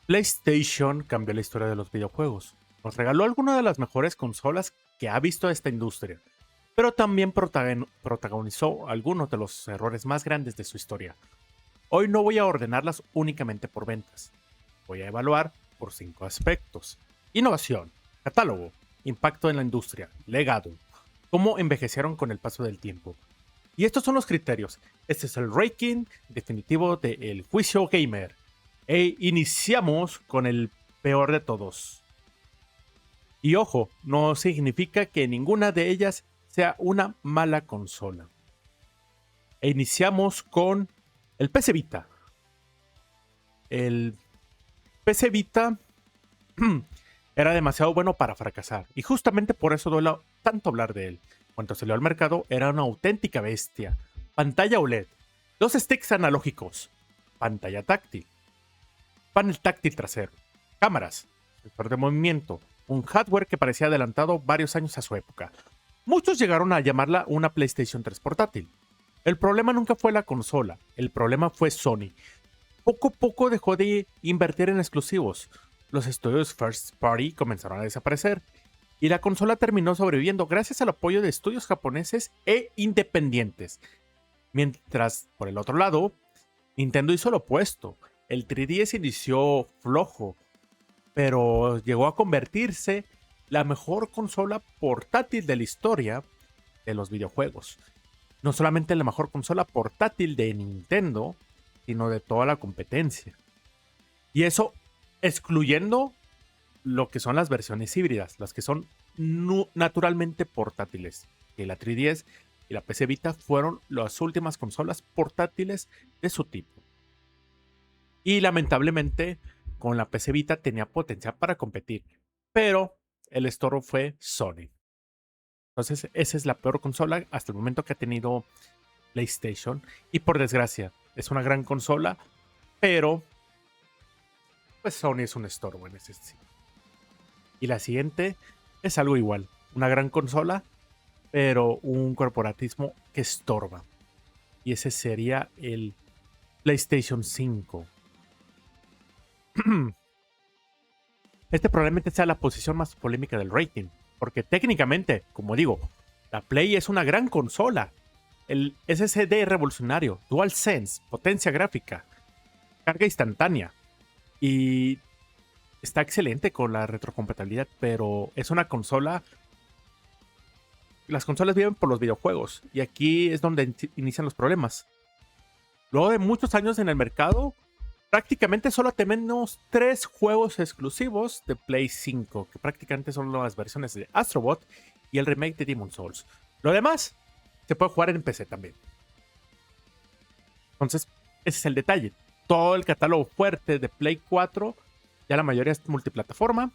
PlayStation cambió la historia de los videojuegos. Nos regaló alguna de las mejores consolas que ha visto esta industria, pero también protagonizó algunos de los errores más grandes de su historia. Hoy no voy a ordenarlas únicamente por ventas. Voy a evaluar por 5 aspectos: innovación, catálogo, impacto en la industria, legado, cómo envejecieron con el paso del tiempo. Y estos son los criterios. Este es el ranking definitivo del juicio gamer. E iniciamos con el peor de todos. Y ojo, no significa que ninguna de ellas sea una mala consola. E iniciamos con el PC Vita. El PC Vita era demasiado bueno para fracasar. Y justamente por eso duele tanto hablar de él. Cuando salió al mercado era una auténtica bestia. Pantalla OLED, dos sticks analógicos, pantalla táctil, panel táctil trasero, cámaras, sensor de movimiento, un hardware que parecía adelantado varios años a su época. Muchos llegaron a llamarla una PlayStation 3 portátil. El problema nunca fue la consola, el problema fue Sony. Poco a poco dejó de invertir en exclusivos. Los estudios First Party comenzaron a desaparecer y la consola terminó sobreviviendo gracias al apoyo de estudios japoneses e independientes. Mientras, por el otro lado, Nintendo hizo lo opuesto. El 3DS inició flojo, pero llegó a convertirse la mejor consola portátil de la historia de los videojuegos. No solamente la mejor consola portátil de Nintendo, sino de toda la competencia. Y eso excluyendo lo que son las versiones híbridas, las que son naturalmente portátiles. Que la 3DS y la PC Vita fueron las últimas consolas portátiles de su tipo. Y lamentablemente, con la PC Vita tenía potencial para competir, pero el estorbo fue Sony. Entonces, esa es la peor consola hasta el momento que ha tenido PlayStation. Y por desgracia, es una gran consola, pero pues Sony es un estorbo en ese sentido. Y la siguiente es algo igual, una gran consola, pero un corporatismo que estorba. Y ese sería el PlayStation 5. Este probablemente sea la posición más polémica del rating, porque técnicamente, como digo, la Play es una gran consola. El SSD revolucionario, DualSense, potencia gráfica, carga instantánea y está excelente con la retrocompatibilidad, pero es una consola. Las consolas viven por los videojuegos y aquí es donde inician los problemas. Luego de muchos años en el mercado, prácticamente solo tenemos 3 juegos exclusivos de Play 5, que prácticamente son las versiones de Astrobot y el remake de Demon's Souls. Lo demás se puede jugar en PC también. Entonces, ese es el detalle. Todo el catálogo fuerte de Play 4, ya la mayoría es multiplataforma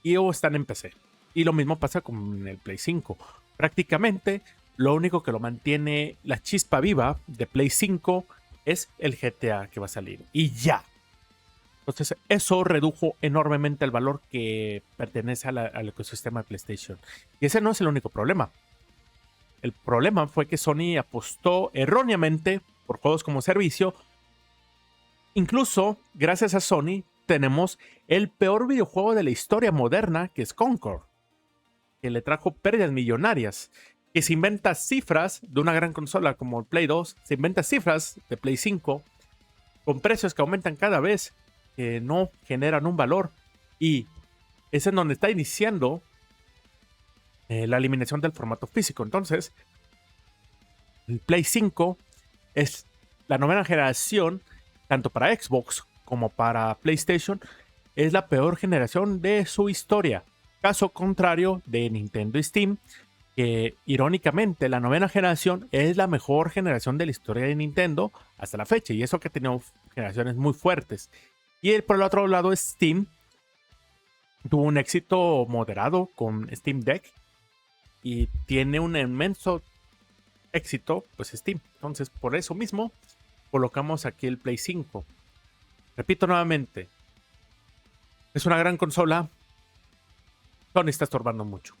y o están en PC. Y lo mismo pasa con el Play 5. Prácticamente lo único que lo mantiene la chispa viva de Play 5 es el GTA que va a salir. Y ya. Entonces eso redujo enormemente el valor que pertenece al ecosistema de PlayStation. Y ese no es el único problema. El problema fue que Sony apostó erróneamente por juegos como servicio. Incluso, gracias a Sony, tenemos el peor videojuego de la historia moderna, que es Concord, que le trajo pérdidas millonarias, que se inventa cifras de una gran consola como el Play 2, se inventa cifras de Play 5, con precios que aumentan cada vez, que no generan un valor, y es en donde está iniciando la eliminación del formato físico. Entonces, el Play 5 es la novena generación, tanto para Xbox como para PlayStation, es la peor generación de su historia. Caso contrario de Nintendo y Steam, que irónicamente la novena generación es la mejor generación de la historia de Nintendo hasta la fecha, y eso que ha tenido generaciones muy fuertes. Y por el otro lado, Steam tuvo un éxito moderado con Steam Deck y tiene un inmenso éxito, pues Steam. Entonces, por eso mismo, colocamos aquí el Play 5. Repito nuevamente, es una gran consola. Sony está estorbando mucho.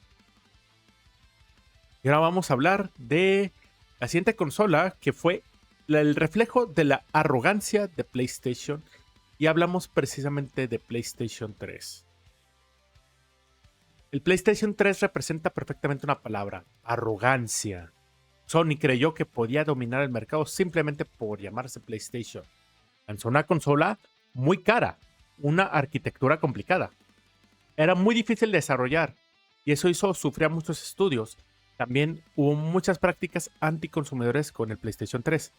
Y ahora vamos a hablar de la siguiente consola, que fue el reflejo de la arrogancia de PlayStation y hablamos precisamente de PlayStation 3. El PlayStation 3 representa perfectamente una palabra: arrogancia. Sony creyó que podía dominar el mercado simplemente por llamarse PlayStation. Lanzó una consola muy cara, una arquitectura complicada. Era muy difícil de desarrollar y eso hizo sufrir a muchos estudios. También hubo muchas prácticas anticonsumidores con el PlayStation 3.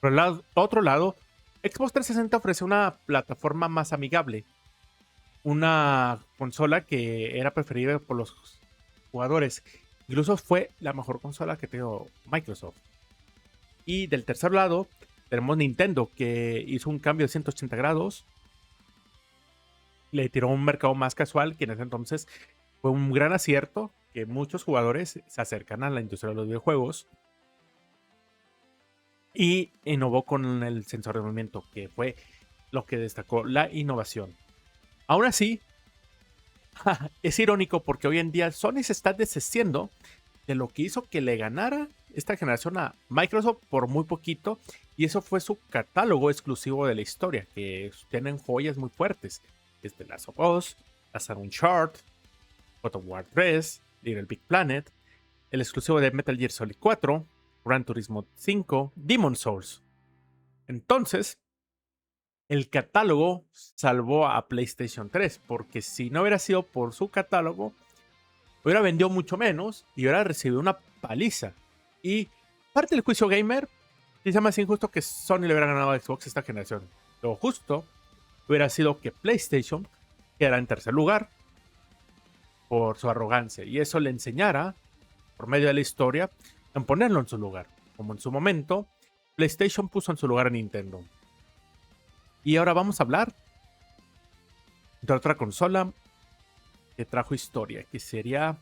Por otro lado, Xbox 360 ofrece una plataforma más amigable, una consola que era preferida por los jugadores. Incluso fue la mejor consola que tuvo Microsoft. Y del tercer lado, tenemos Nintendo, que hizo un cambio de 180 grados. Le tiró a un mercado más casual, que en ese entonces fue un gran acierto, que muchos jugadores se acercan a la industria de los videojuegos. Y innovó con el sensor de movimiento, que fue lo que destacó la innovación. Aún así, es irónico porque hoy en día Sony se está deshaciendo de lo que hizo que le ganara esta generación a Microsoft por muy poquito, y eso fue su catálogo exclusivo de la historia, que tienen joyas muy fuertes, desde Last of Us, hasta Uncharted, God of War 3, Little Big Planet, el exclusivo de Metal Gear Solid 4, Gran Turismo 5, Demon's Souls. Entonces, el catálogo salvó a PlayStation 3, porque si no hubiera sido por su catálogo, hubiera vendido mucho menos y hubiera recibido una paliza. Y parte del juicio gamer, quizá más injusto que Sony le hubiera ganado a Xbox esta generación. Lo justo hubiera sido que PlayStation quedara en tercer lugar por su arrogancia, y eso le enseñara, por medio de la historia, en ponerlo en su lugar, como en su momento PlayStation puso en su lugar a Nintendo. Y ahora vamos a hablar de otra consola que trajo historia, que sería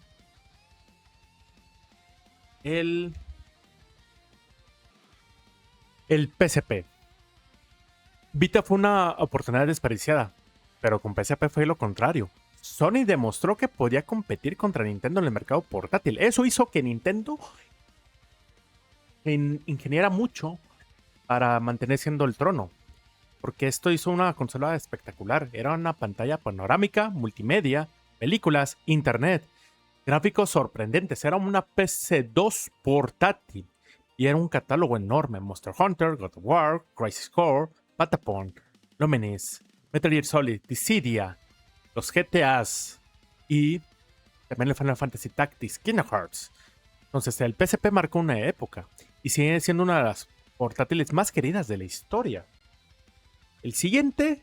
el PSP. Vita fue una oportunidad desperdiciada, pero con PSP fue lo contrario. Sony demostró que podía competir contra Nintendo en el mercado portátil. Eso hizo que Nintendo ingeniara mucho para mantener siendo el trono, porque esto hizo una consola espectacular. Era una pantalla panorámica, multimedia, películas, internet, gráficos sorprendentes. Era una PC2 portátil y era un catálogo enorme: Monster Hunter, God of War, Crisis Core, Patapon, Luminis, Metal Gear Solid, Dissidia, los GTAs y también el Final Fantasy Tactics, Kingdom Hearts. Entonces el PSP marcó una época y sigue siendo una de las portátiles más queridas de la historia. El siguiente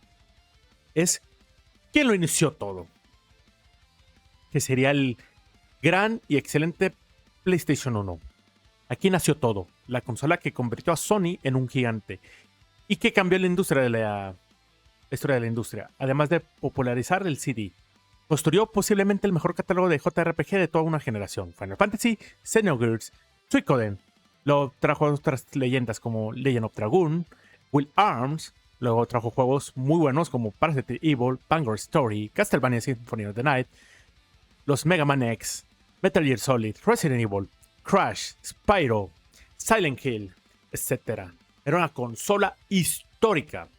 es quien lo inició todo, que sería el gran y excelente PlayStation 1. Aquí nació todo, la consola que convirtió a Sony en un gigante y que cambió la industria de la historia de la industria, además de popularizar el CD. Construyó posiblemente el mejor catálogo de JRPG de toda una generación: Final Fantasy, Xenogears, Suikoden. Lo trajo a otras leyendas como Legend of Dragoon, Will Arms. Luego trajo juegos muy buenos como Parasite Evil, Vanguard Story, Castlevania Symphony of the Night, los Mega Man X, Metal Gear Solid, Resident Evil, Crash, Spyro, Silent Hill, etc. Era una consola histórica.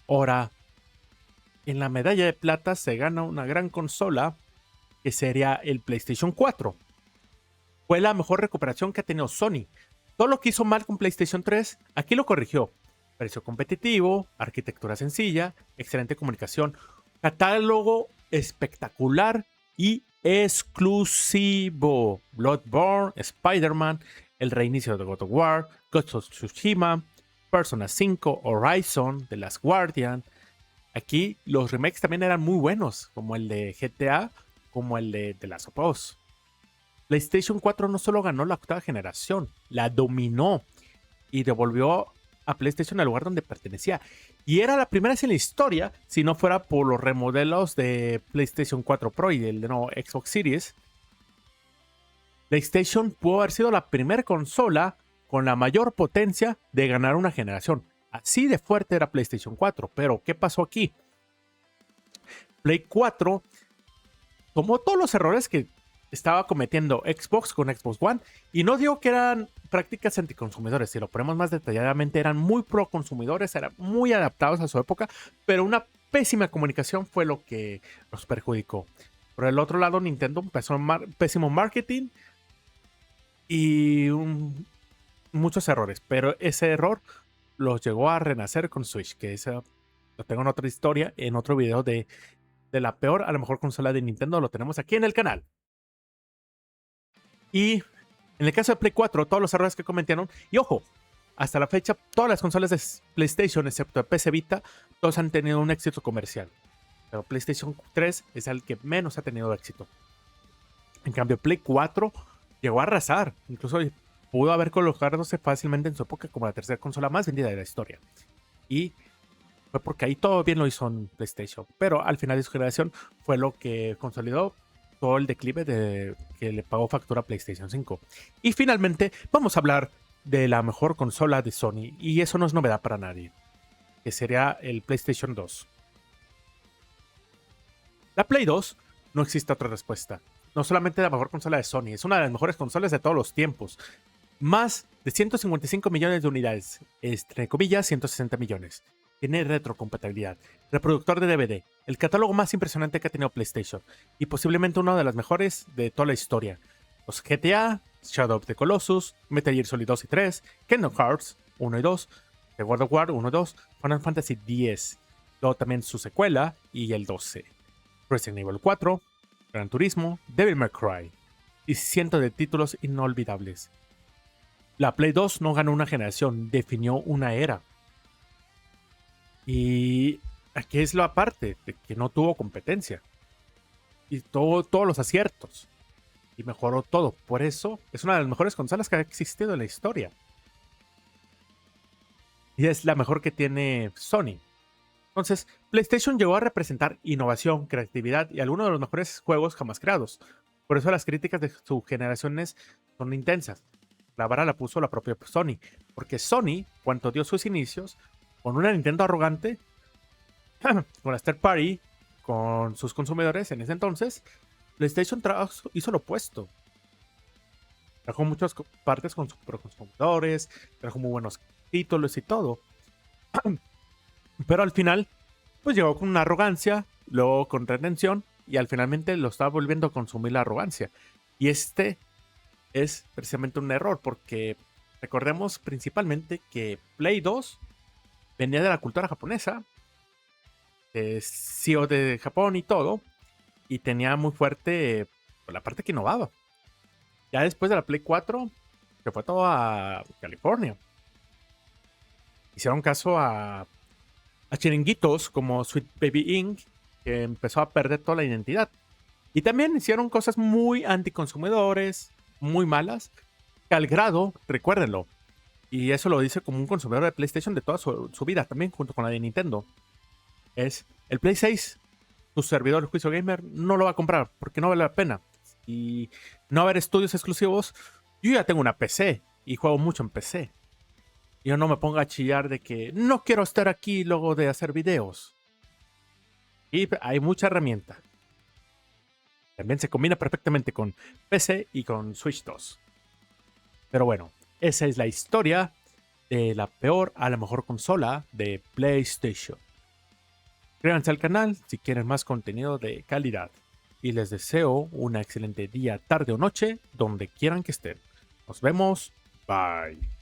Ahora, en la medalla de plata se gana una gran consola, que sería el PlayStation 4. Fue la mejor recuperación que ha tenido Sony. Todo lo que hizo mal con PlayStation 3, aquí lo corrigió. Precio competitivo, arquitectura sencilla, excelente comunicación, catálogo espectacular y exclusivo: Bloodborne, Spider-Man, el reinicio de God of War, Ghost of Tsushima, Persona 5, Horizon, The Last Guardian. Aquí los remakes también eran muy buenos, como el de GTA, como el de The Last of Us. PlayStation 4 no solo ganó la octava generación, la dominó y devolvió a PlayStation al lugar donde pertenecía. Y era la primera vez en la historia, si no fuera por los remodelos de PlayStation 4 Pro y del nuevo Xbox Series, PlayStation pudo haber sido la primera consola con la mayor potencia de ganar una generación. Así de fuerte era PlayStation 4. Pero ¿qué pasó aquí? Play 4 tomó todos los errores que estaba cometiendo Xbox con Xbox One. Y no digo que eran prácticas anticonsumidores, si lo ponemos más detalladamente, eran muy pro consumidores, eran muy adaptados a su época, pero una pésima comunicación fue lo que los perjudicó. Por el otro lado, Nintendo empezó pésimo marketing y muchos errores, pero ese error los llegó a renacer con Switch, que esa lo tengo en otra historia, en otro video de la peor a la mejor consola de Nintendo, lo tenemos aquí en el canal. Y en el caso de Play 4, todos los errores que cometieron, y ojo, hasta la fecha, todas las consolas de PlayStation, excepto de PC Vita, todos han tenido un éxito comercial. Pero PlayStation 3 es el que menos ha tenido éxito. En cambio, Play 4 llegó a arrasar. Incluso pudo haber colocándose fácilmente en su época como la tercera consola más vendida de la historia. Y fue porque ahí todo bien lo hizo en PlayStation. Pero al final de su generación fue lo que consolidó todo el declive que le pagó factura a PlayStation 5. Y finalmente vamos a hablar de la mejor consola de Sony. Y eso no es novedad para nadie. Que sería el PlayStation 2. La Play 2 no existe otra respuesta. No solamente la mejor consola de Sony, es una de las mejores consolas de todos los tiempos. Más de 155 millones de unidades, entre comillas 160 millones. Tiene retrocompatibilidad, reproductor de DVD, el catálogo más impresionante que ha tenido PlayStation y posiblemente una de las mejores de toda la historia. Los GTA, Shadow of the Colossus, Metal Gear Solid 2 y 3, Kingdom Hearts 1 y 2, The World of War 1 y 2, Final Fantasy X, luego también su secuela y el 12. Resident Evil 4, Gran Turismo, Devil May Cry y cientos de títulos inolvidables. La Play 2 no ganó una generación, definió una era. Y aquí es lo aparte, de que no tuvo competencia. Y todos los aciertos. Y mejoró todo. Por eso es una de las mejores consolas que ha existido en la historia. Y es la mejor que tiene Sony. Entonces, PlayStation llegó a representar innovación, creatividad y algunos de los mejores juegos jamás creados. Por eso las críticas de sus generaciones son intensas. La vara la puso la propia Sony. Porque Sony, cuando dio sus inicios, con una Nintendo arrogante, con la third party, con sus consumidores en ese entonces, PlayStation hizo lo opuesto. Trajo muchas partes con sus consumidores, trajo muy buenos títulos y todo. Pero al final, pues llegó con una arrogancia, luego con retención, y al finalmente lo estaba volviendo a consumir la arrogancia. Y este es precisamente un error, porque recordemos principalmente que Play 2 venía de la cultura japonesa, CEO de Japón y todo, y tenía muy fuerte la parte que innovaba. Ya después de la Play 4, se fue todo a California. Hicieron caso a chiringuitos como Sweet Baby Inc., que empezó a perder toda la identidad. Y también hicieron cosas muy anticonsumidores, muy malas, que al grado, recuérdenlo, y eso lo dice como un consumidor de PlayStation de toda su vida, también junto con la de Nintendo, es el Play 6, tu servidor el Juicio Gamer no lo va a comprar porque no vale la pena. Y no haber estudios exclusivos, yo ya tengo una PC y juego mucho en PC. Yo no me ponga a chillar de que no quiero estar aquí luego de hacer videos. Y hay mucha herramienta. También se combina perfectamente con PC y con Switch 2. Pero bueno, esa es la historia de la peor a la mejor consola de PlayStation. Suscríbanse al canal si quieren más contenido de calidad. Y les deseo un excelente día, tarde o noche, donde quieran que estén. Nos vemos. Bye.